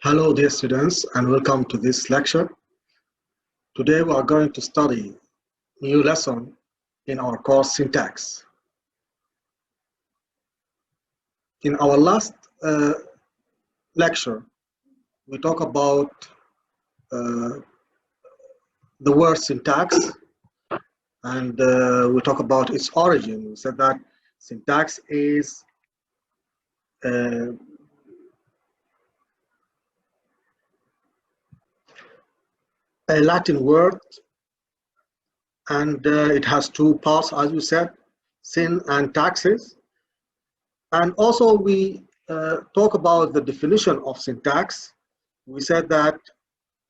Hello dear students and welcome to this lecture. Today we are going to study a new lesson in our course syntax. In our last lecture we talked about the word syntax and we talked about its origin. We said that syntax is a Latin word, and it has two parts, as we said, syn and taxes. And also we talk about the definition of syntax. We said that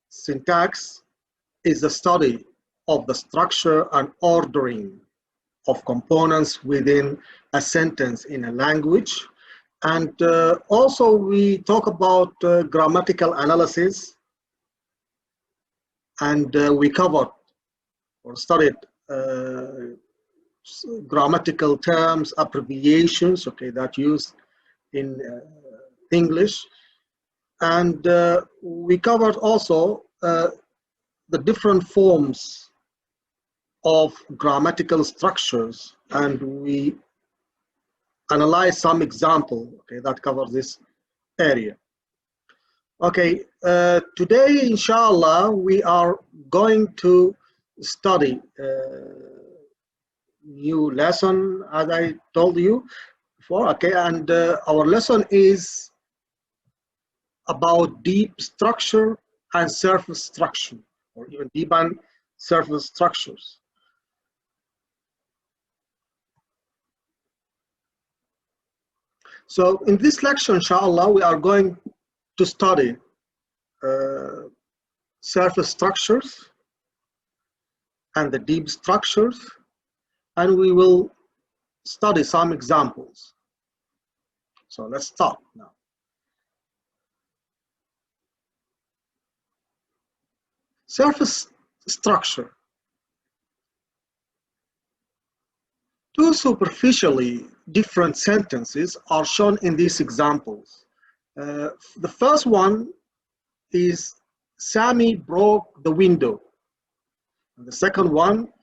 syntax is the study of the structure and ordering of components within a sentence in a language. And also we talk about grammatical analysis, and we covered or studied grammatical terms, abbreviations, okay, that used in English. And we covered also the different forms of grammatical structures, and we analyzed some example, okay, that covers this area. Okay, today, inshallah, we are going to study new lesson, as I told you before, okay, and our lesson is about deep structure and surface structure, or even deep and surface structures. So in this lecture, inshallah, we are going to study surface structures and the deep structures, and we will study some examples. So let's start now. Surface structure. Two superficially different sentences are shown in these examples. The first one is Sammy broke the window. And the second one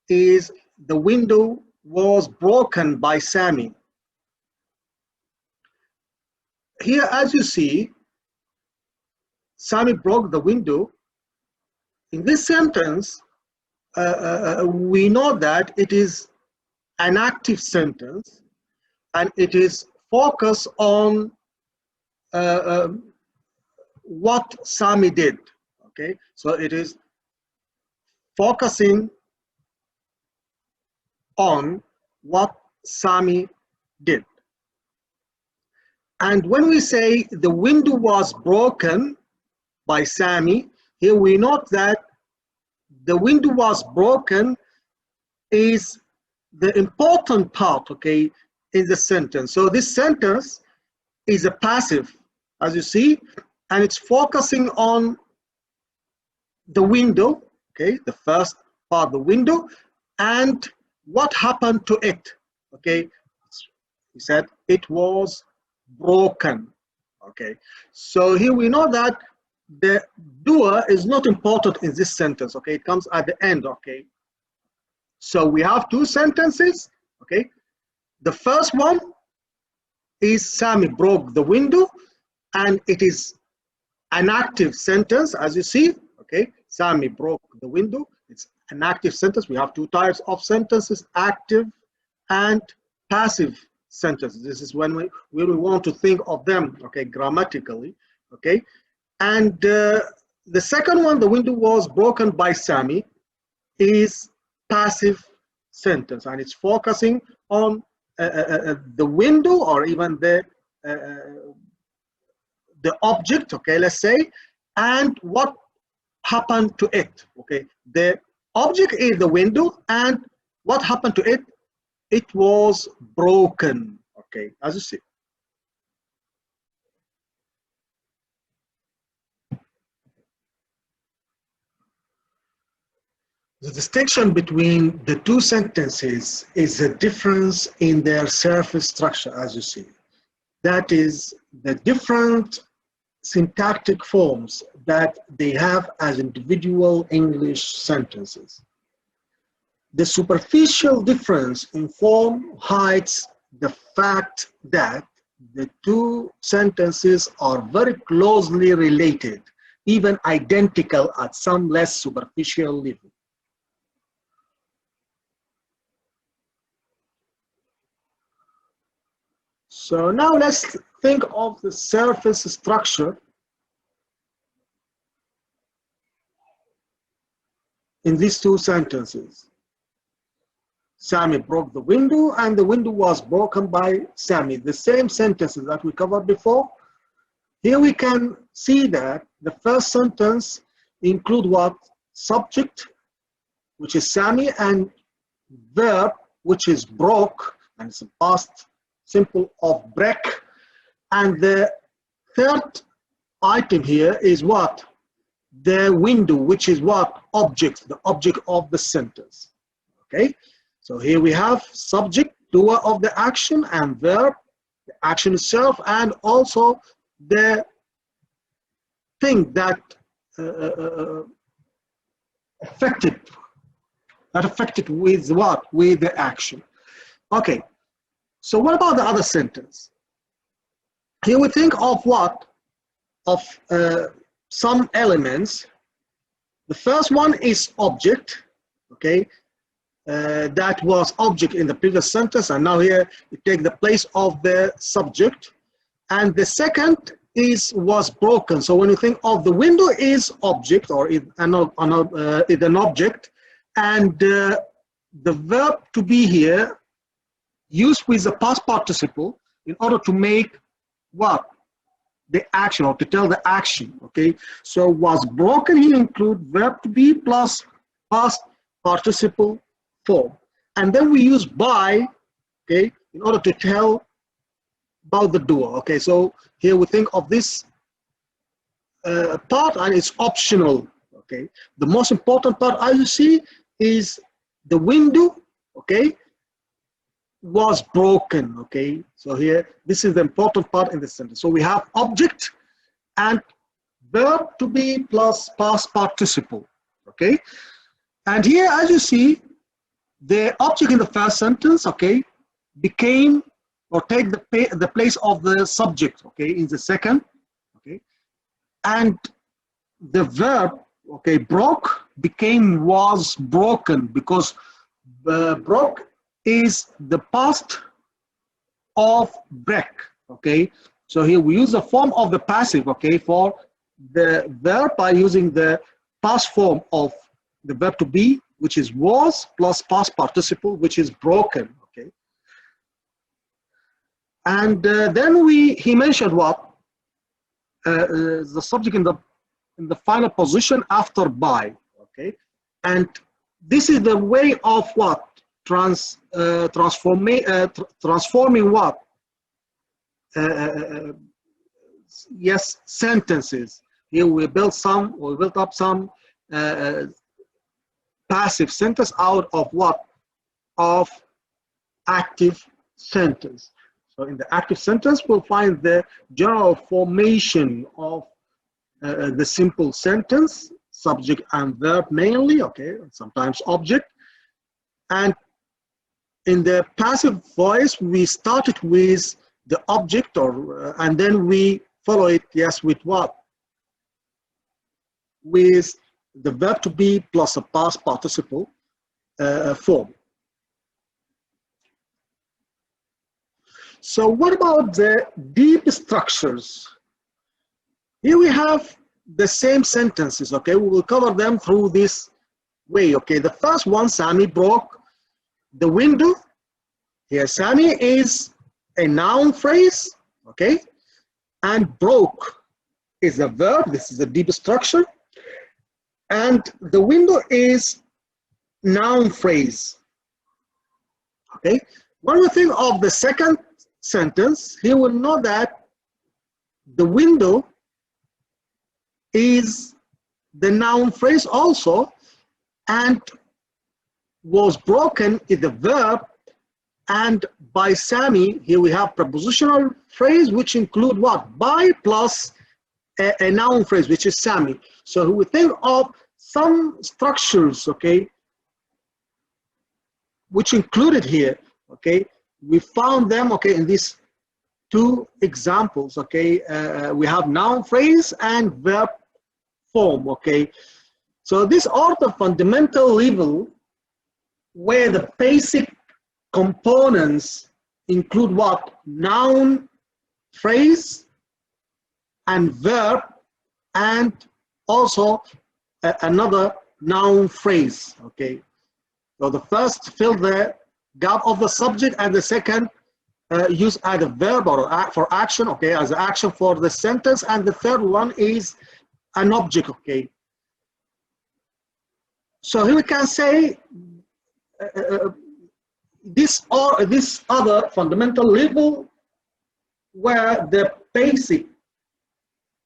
is the window was broken by Sammy. Here, as you see, Sammy broke the window. In this sentence, we know that it is an active sentence and it is focused on what Sammy did. Okay, so it is focusing on what Sammy did. And when we say the window was broken by Sammy, here we note that the window was broken is the important part, okay, in the sentence. So this sentence is a passive, as you see, and it's focusing on the window, okay, the first part of the window, and what happened to it, okay. He said it was broken, okay. So here we know that the doer is not important in this sentence, okay. It comes at the end, okay. So we have two sentences, okay. The first one is Sammy broke the window, and it is an active sentence, as you see, okay. Sammy broke the window, it's an active sentence. We have two types of sentences, active and passive sentences. This is when we want to think of them, okay, grammatically, okay. And the second one, the window was broken by Sammy, is passive sentence, and it's focusing on the window, or even the object, okay, let's say, and what happened to it, okay. The object is the window, and what happened to it? It was broken, okay, as you see. The distinction between the two sentences is a difference in their surface structure, as you see. That is the different syntactic forms that they have as individual English sentences. The superficial difference in form hides the fact that the two sentences are very closely related, even identical at some less superficial level. So now let's think of the surface structure in these two sentences. Sammy broke the window and the window was broken by Sammy. The same sentences that we covered before. Here we can see that the first sentence include what? Subject, which is Sammy, and verb, which is broke, and it's a past simple of break. And the third item here is what? The window, which is what? Object, the object of the sentence. Okay, so here we have subject, doer of the action, and verb, the action itself, and also the thing that affected with what? With the action. Okay, so what about the other sentence? Here we think of what? Of some elements. The first one is object, okay? That was object in the previous sentence, and now here it takes the place of the subject. And the second was broken. So when you think of the window is object, or is an object, and the verb to be here used with the past participle in order to make what? The action, or to tell the action, okay? So was broken here include verb to be plus past participle form. And then we use by, okay, in order to tell about the doer, okay? So here we think of this part, and it's optional, okay? The most important part, as you see, is the window, okay, was broken, okay? So here, this is the important part in the sentence. So we have object and verb to be plus past participle, okay? And here, as you see, the object in the first sentence, okay, became or take the place of the subject, okay, in the second, okay? And the verb, okay, broke became was broken, because broke is the past of break, okay? So here we use the form of the passive, okay, for the verb by using the past form of the verb to be, which is was, plus past participle, which is broken, okay? And then he mentioned what? The subject in the final position after by, okay? And this is the way of what? Transforming what? Yes, sentences. Here we built up some passive sentence out of what? Of active sentence. So in the active sentence, we'll find the general formation of the simple sentence, subject and verb mainly, okay, sometimes object. And in the passive voice, we started with the object, and then we follow it, yes, with what? With the verb to be plus a past participle form. So what about the deep structures? Here we have the same sentences, okay? We will cover them through this way, okay? The first one, Sammy broke the window. Here, Sammy is a noun phrase, okay? And broke is a verb. This is a deep structure. And the window is noun phrase, okay? When we think of the second sentence, here we'll know that the window is the noun phrase also, and was broken is the verb, and by Sammy, here we have prepositional phrase, which include what? By plus a noun phrase, which is Sami. So we think of some structures, okay, which included here, okay. We found them, okay, in these two examples, okay. We have noun phrase and verb form, okay. So these are the fundamental level where the basic components include what? Noun, phrase, and verb, and also another noun phrase, okay. So the first fill the gap of the subject, and the second use either verb or for action, okay, as action for the sentence, and the third one is an object, okay. So here we can say this other fundamental level where the basic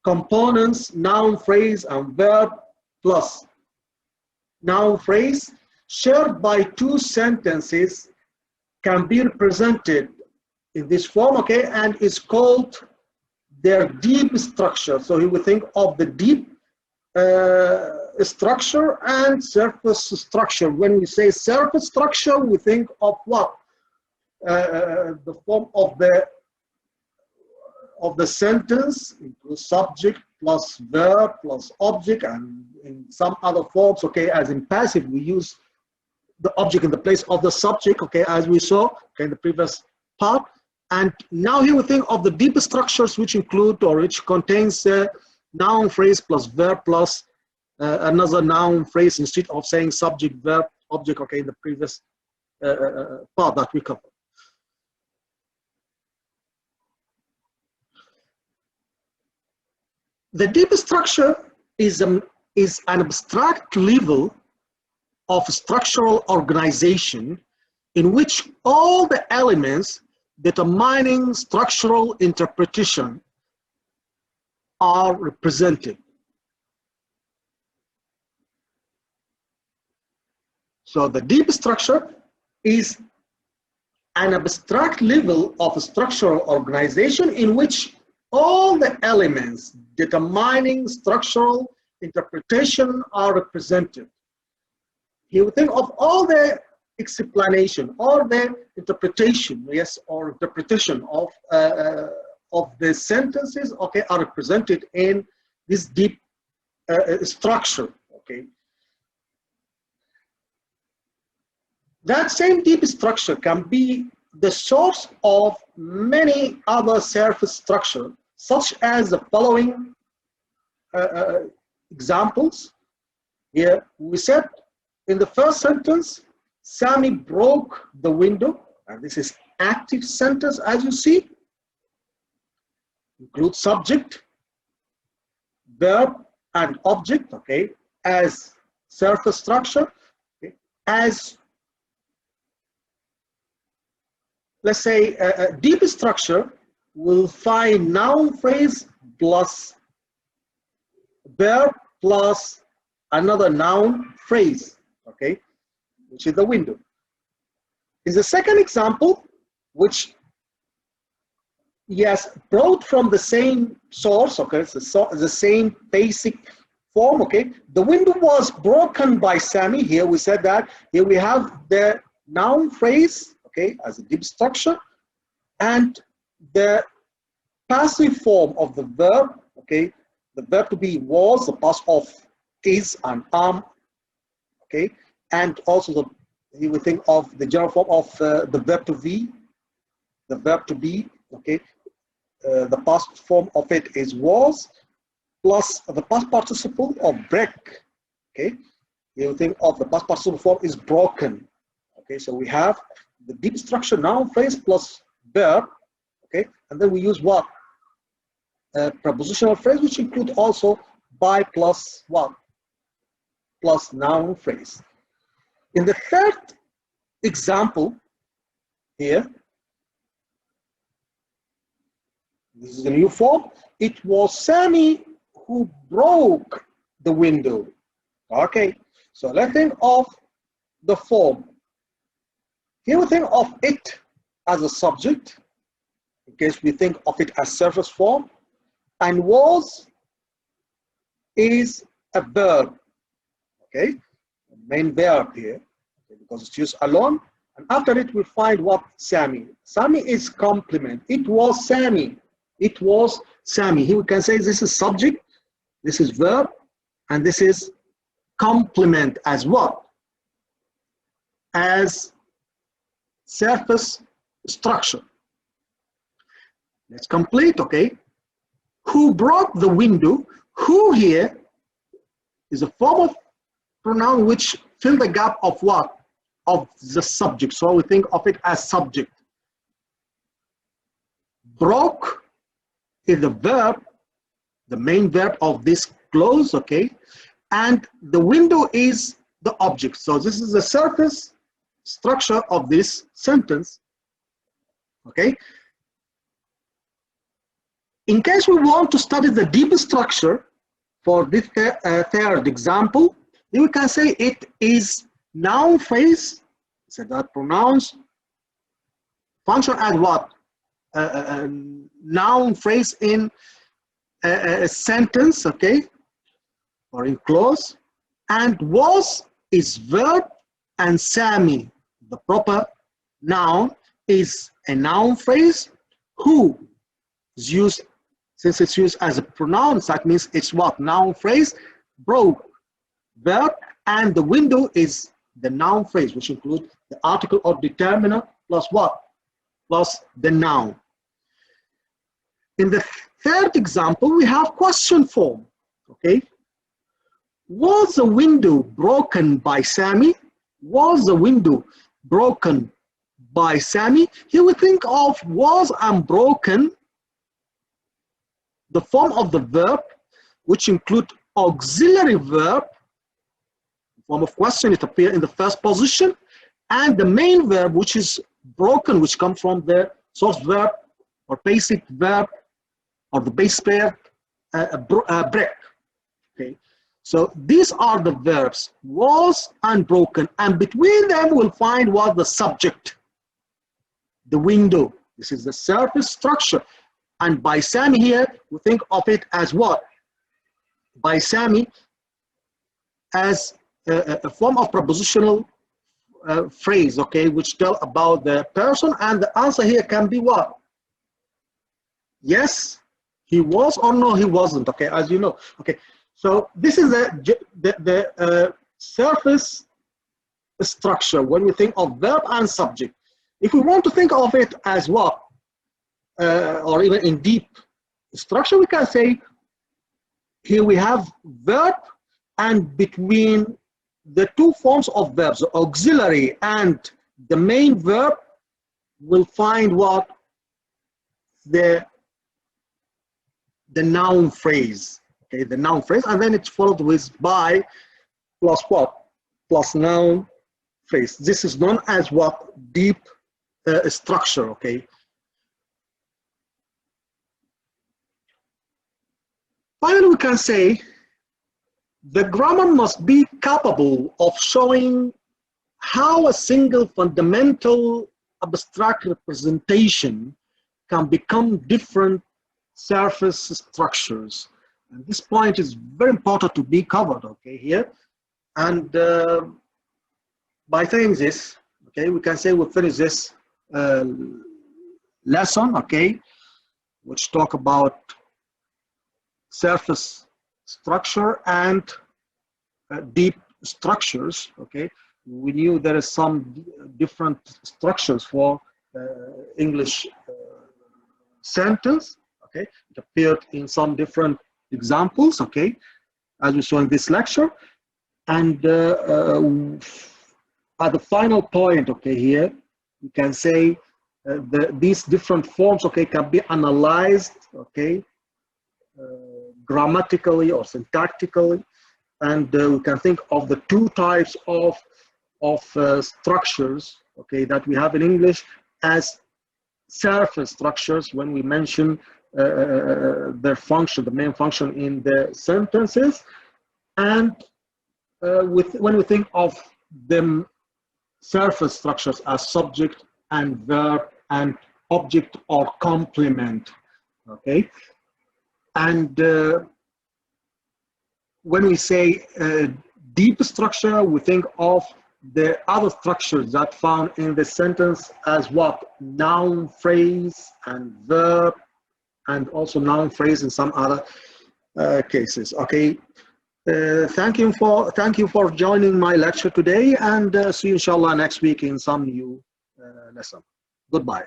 components, noun, phrase, and verb plus noun phrase shared by two sentences can be represented in this form, okay, and is called their deep structure. So here we think of the deep structure and surface structure. When we say surface structure, we think of what? The form of the sentence, includes subject plus verb plus object, and in some other forms, okay, as in passive, we use the object in the place of the subject, okay, as we saw, okay, in the previous part. And now here we think of the deeper structures, which include or which contains noun phrase plus verb plus another noun phrase instead of saying subject, verb, object, okay, in the previous part that we covered. The deep structure is an abstract level of structural organization in which all the elements determining structural interpretation are represented. So the deep structure is an abstract level of structural organization in which all the elements determining structural interpretation are represented. Here we think of all the explanation, all the interpretation, yes, or interpretation of the sentences, okay, are represented in this deep structure, okay. That same deep structure can be the source of many other surface structures, such as the following examples. Here we said in the first sentence, Sami broke the window, and this is active sentence, as you see. Includes subject, verb, and object, okay, as surface structure, okay. As let's say a deep structure will find noun phrase plus verb plus another noun phrase, okay, which is the window. Is the second example, which yes, brought from the same source, okay, it's the same basic form, okay. The window was broken by Sami. Here we said that. Here we have the noun phrase, okay, as a deep structure, and the passive form of the verb, okay, the verb to be was, the past of is and okay, and also you would think of the general form of the verb to be, okay, the past form of it is was, plus the past participle of break, okay, you think of the past participle form is broken, okay. So we have the deep structure noun phrase plus verb, okay, and then we use what? Prepositional phrase, which include also by plus what? Plus noun phrase. In the third example here, this is the new form. It was Sami who broke the window. Okay, so let's think of the form. Here we think of it as a subject, in case we think of it as surface form, and was is a verb, okay? The main verb here, okay, because it's used alone. And after it, we find what? Sammy. Sammy is complement. It was Sammy. It was Sammy. Here we can say this is subject, this is verb, and this is complement as what? As surface structure. Let's complete, okay? Who broke the window? Who here is a form of pronoun which fill the gap of what? Of the subject. So we think of it as subject. Broke is the verb, the main verb of this clause, okay? And the window is the object. So this is the surface structure of this sentence, okay? In case we want to study the deep structure for this third example, then we can say it is noun phrase, so that pronouns function as what? Noun phrase in a sentence, okay, or in clause, and was is verb, and Sammy, the proper noun, is a noun phrase. Who is used, since it's used as a pronoun, that means it's what? Noun phrase. Broke, verb, and the window is the noun phrase, which includes the article or determiner plus what? Plus the noun. In the third example, we have question form, okay? Was the window broken by Sammy? Was the window broken by Sammy? Here we think of was and broken, the form of the verb, which include auxiliary verb, form of question, it appears in the first position, and the main verb, which is broken, which comes from the source verb or basic verb or the base pair break. Okay, so these are the verbs was and broken, and between them we'll find what? The subject, the window. This is the surface structure. And by Sammy here, we think of it as what? By Sammy as a form of prepositional phrase, okay, which tell about the person, and the answer here can be what? Yes, he was, or no, he wasn't, okay, as you know. Okay, so this is the surface structure when we think of verb and subject. If we want to think of it as what? Or even in deep structure, we can say here we have verb, and between the two forms of verbs, the auxiliary and the main verb, we'll find what? The noun phrase, okay, the noun phrase, and then it's followed with by plus what? Plus noun phrase. This is known as what? Deep structure, okay. Finally, we can say the grammar must be capable of showing how a single fundamental abstract representation can become different surface structures. And this point is very important to be covered, okay, here. And by saying this, okay, we can say we'll finish this lesson, okay, which talk about surface structure and deep structures, okay. We knew there is some different structures for English sentence, okay. It appeared in some different examples, okay, as we saw in this lecture. And at the final point, okay, here, we can say these different forms, okay, can be analyzed, okay, grammatically or syntactically, and we can think of the two types of structures, okay, that we have in English as surface structures when we mention their function, the main function in the sentences, and when we think of them surface structures as subject and verb and object or complement, okay. And when we say deep structure, we think of the other structures that found in the sentence as what? Noun phrase and verb, and also noun phrase in some other cases. Okay. Thank you for joining my lecture today, and see you inshallah next week in some new lesson. Goodbye.